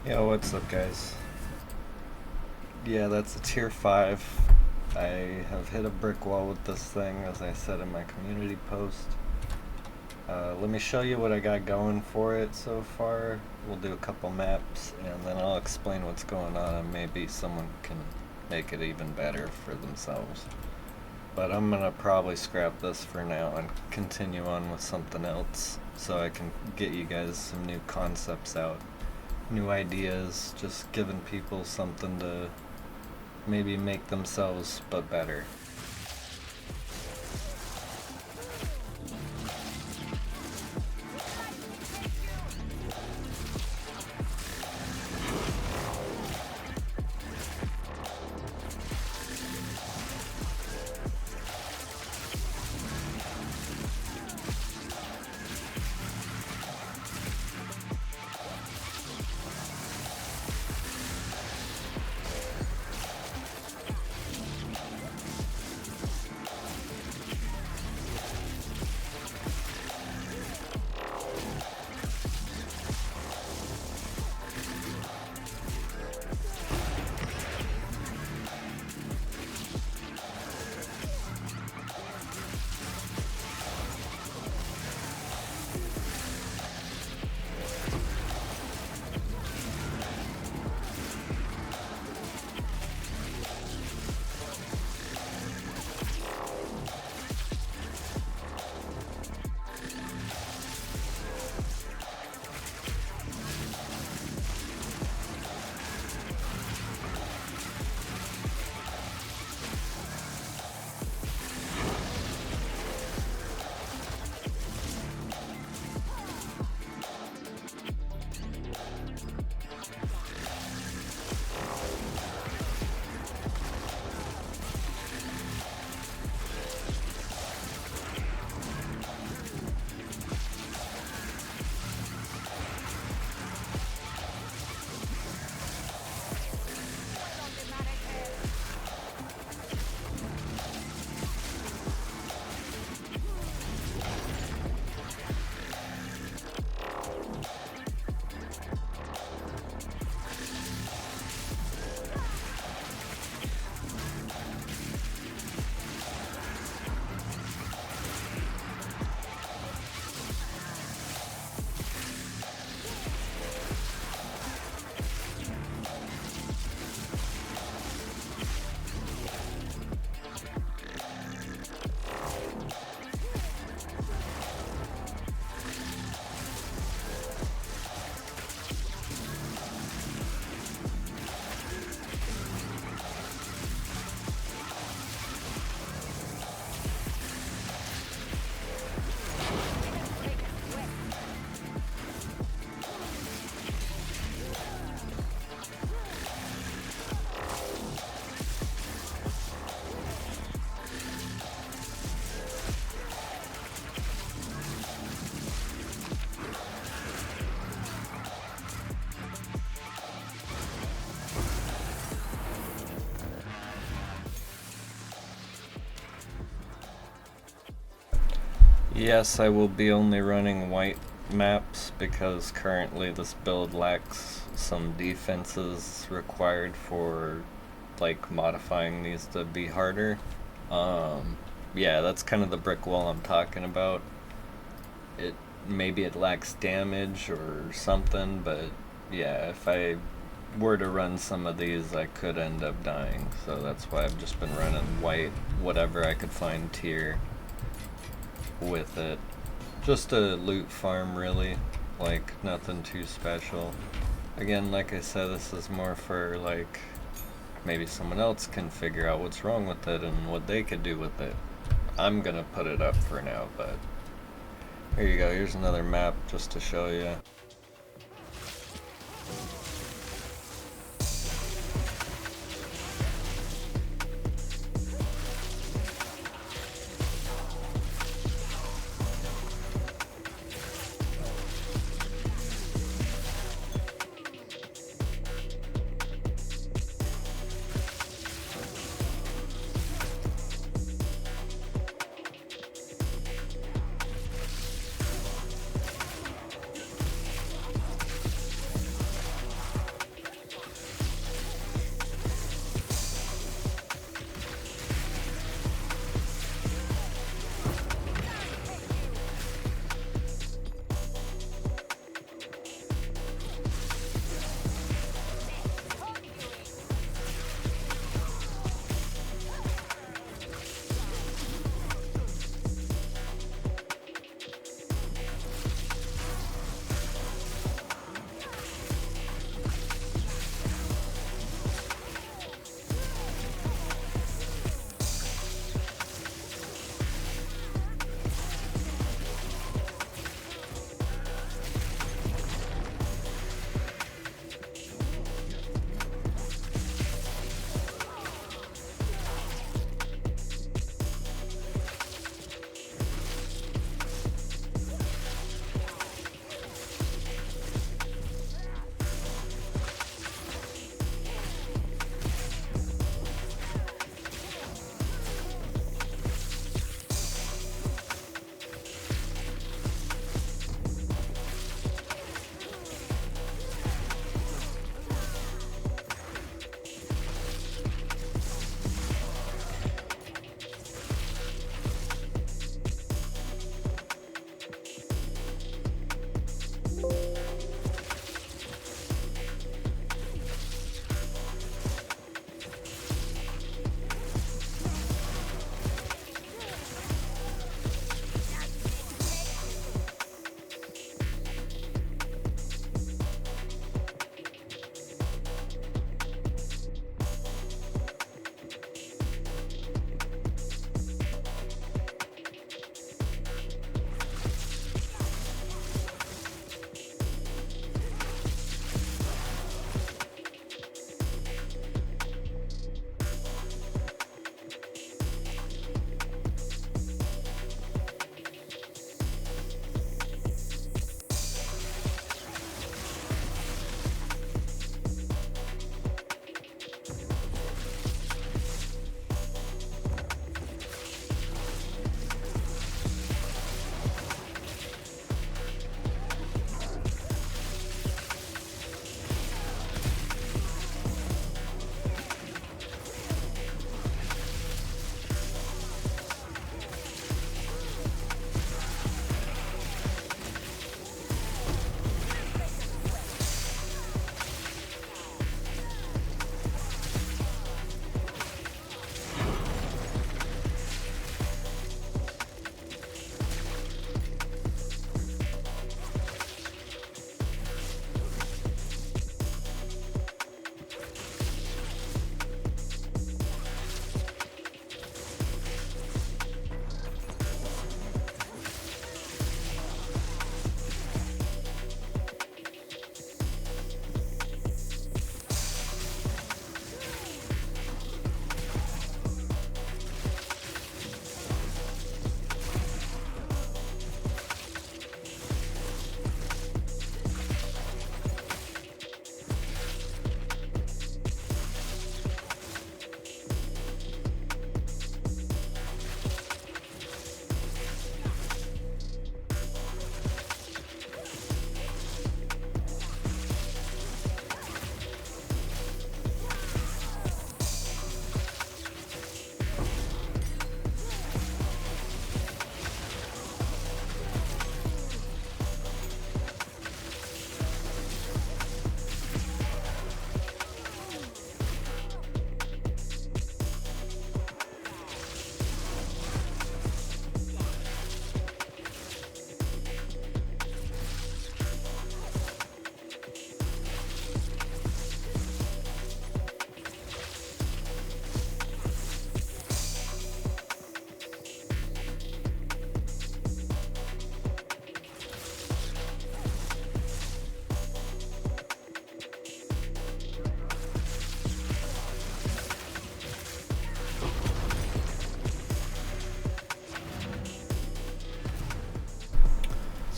Yo, what's up, guys? Yeah, that's a tier 5. I have hit a brick wall with this thing, as I said in my community post. Let me show you what I got going for it so far. We'll do a couple maps, and then I'll explain what's going on, and maybe someone can make it even better for themselves. But I'm gonna probably scrap this for now and continue on with something else, so I can get you guys some new concepts out. New ideas, just giving people something to maybe make themselves but better. Yes, I will be only running white maps because currently this build lacks some defenses required for like modifying these to be harder. Yeah, that's kind of the brick wall I'm talking about. It maybe it lacks damage or something, but yeah, if I were to run some of these I could end up dying, so that's why I've just been running white, whatever I could find tier with it. Just a loot farm, really. Like, nothing too special. Again, like I said, this is more for, like, maybe someone else can figure out what's wrong with it and what they could do with it. I'm gonna put it up for now, but here you go. Here's another map just to show you.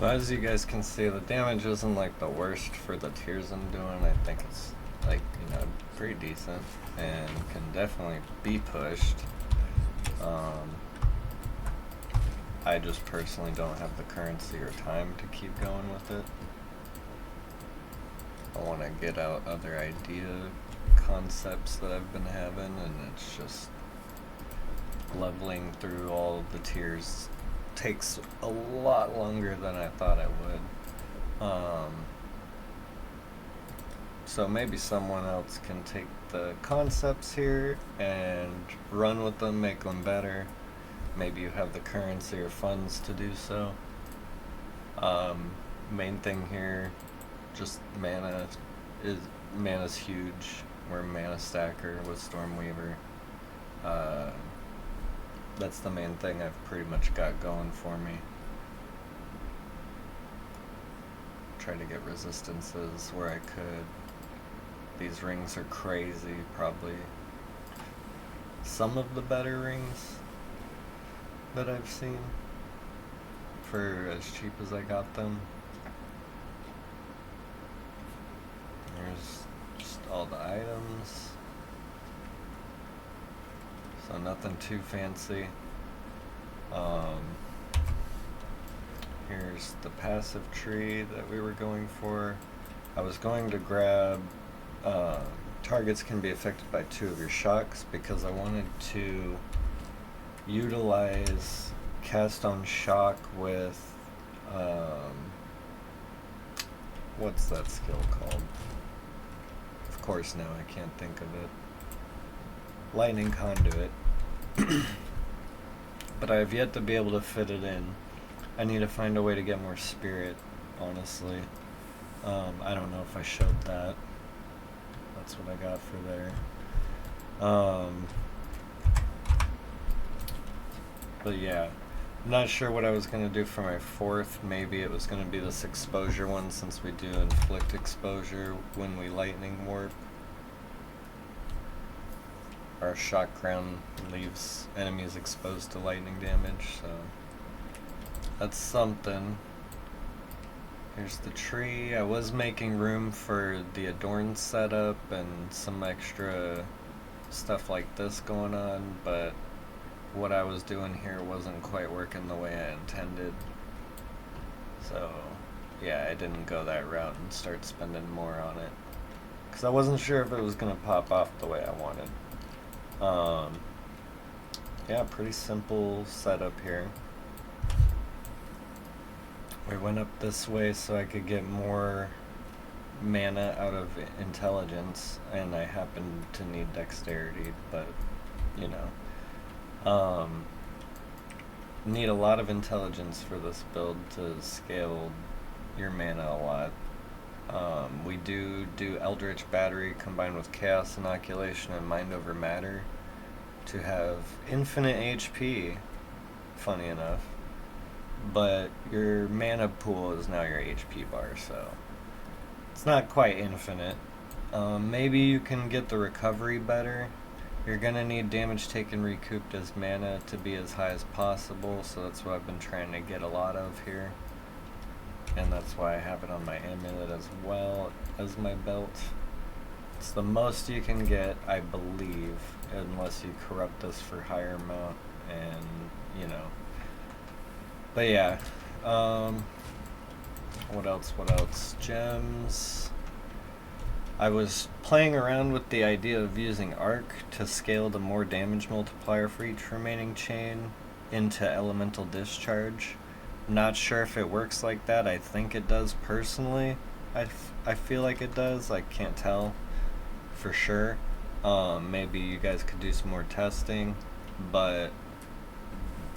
So as you guys can see, the damage isn't like the worst for the tiers I'm doing. I think it's like, you know, pretty decent and can definitely be pushed. I just personally don't have the currency or time to keep going with it. I want to get out other idea concepts that I've been having, and it's just leveling through all of the tiers takes a lot longer than I thought it would. So maybe someone else can take the concepts here and run with them, make them better. Maybe you have the currency or funds to do so. Main thing here, just mana's huge. We're a mana stacker with Stormweaver. That's the main thing I've pretty much got going for me. Try to get resistances where I could. These rings are crazy, probably some of the better rings that I've seen for as cheap as I got them. There's just all the items. So nothing too fancy. Here's the passive tree that we were going for. I was going to grab targets can be affected by 2 of your shocks because I wanted to utilize cast on shock with what's that skill called? Of course now I can't think of it. Lightning conduit. But I have yet to be able to fit it in. I need to find a way to get more spirit, honestly. I don't know if I showed that. That's what I got for there. But yeah, I'm not sure what I was going to do for my 4th. Maybe it was going to be this exposure one, since we do inflict exposure when we lightning warp. Our shock ground leaves enemies exposed to lightning damage, so that's something. Here's the tree. I was making room for the adorn setup and some extra stuff like this going on, but what I was doing here wasn't quite working the way I intended. So yeah, I didn't go that route and start spending more on it, because I wasn't sure if it was going to pop off the way I wanted. Yeah, pretty simple setup here. We went up this way so I could get more mana out of intelligence, and I happened to need dexterity, but you know, need a lot of intelligence for this build to scale your mana a lot. We do Eldritch Battery combined with Chaos Inoculation and Mind Over Matter to have infinite HP, funny enough, but your mana pool is now your HP bar, so it's not quite infinite. Maybe you can get the recovery better. You're gonna need damage taken recouped as mana to be as high as possible, so that's what I've been trying to get a lot of here. And that's why I have it on my amulet as well as my belt. It's the most you can get, I believe, unless you corrupt this for higher amount, and you know. But yeah, what else? Gems. I was playing around with the idea of using Arc to scale the more damage multiplier for each remaining chain into Elemental Discharge. Not sure if it works like that. I think it does personally. I feel like it does. I can't tell for sure. Maybe you guys could do some more testing, but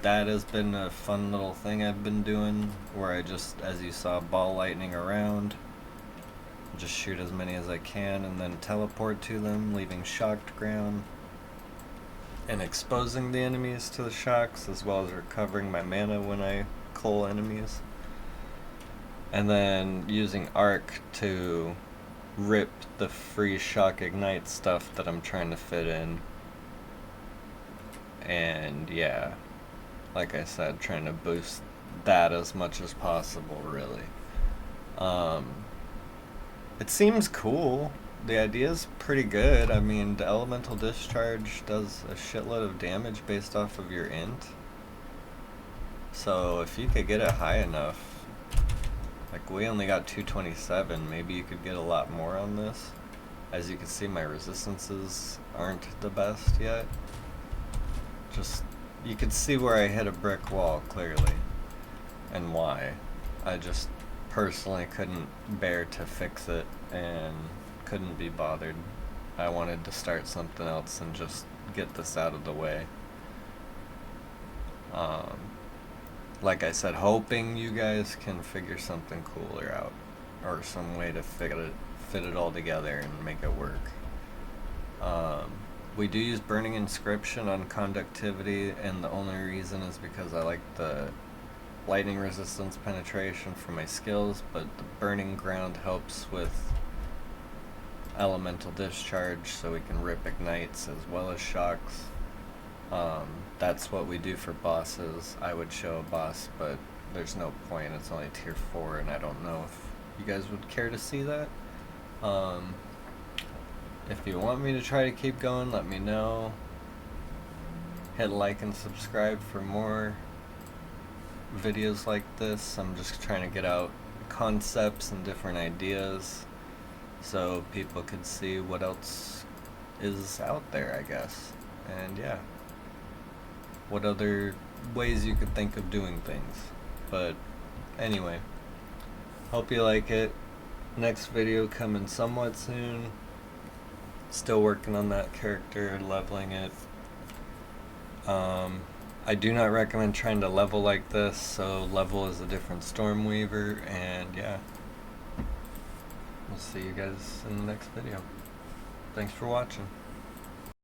that has been a fun little thing I've been doing, where I just, as you saw, ball lightning around, just shoot as many as I can and then teleport to them, leaving shocked ground and exposing the enemies to the shocks, as well as recovering my mana when I cull enemies, and then using Arc to rip the free shock ignite stuff that I'm trying to fit in. And yeah, like I said, trying to boost that as much as possible, really. Um, it seems cool. The idea is pretty good. I mean, the elemental discharge does a shitload of damage based off of your int. So if you could get it high enough, like we only got 227, maybe you could get a lot more on this. As you can see, my resistances aren't the best yet. Just, you could see where I hit a brick wall clearly, and why. I just personally couldn't bear to fix it and couldn't be bothered. I wanted to start something else and just get this out of the way. Like I said, hoping you guys can figure something cooler out, or some way to fit it all together and make it work. We do use Burning Inscription on conductivity, and the only reason is because I like the lightning resistance penetration for my skills, but the Burning Ground helps with elemental discharge, so we can rip ignites as well as shocks. That's what we do for bosses. I would show a boss, but there's no point. It's only tier 4, and I don't know if you guys would care to see that. If you want me to try to keep going, let me know. Hit like and subscribe for more videos like this. I'm just trying to get out concepts and different ideas so people could see what else is out there, I guess. And yeah, what other ways you could think of doing things. But anyway, hope you like it. Next video coming somewhat soon. Still working on that character, leveling it. I do not recommend trying to level like this, so level is a different Stormweaver, and yeah. We'll see you guys in the next video. Thanks for watching.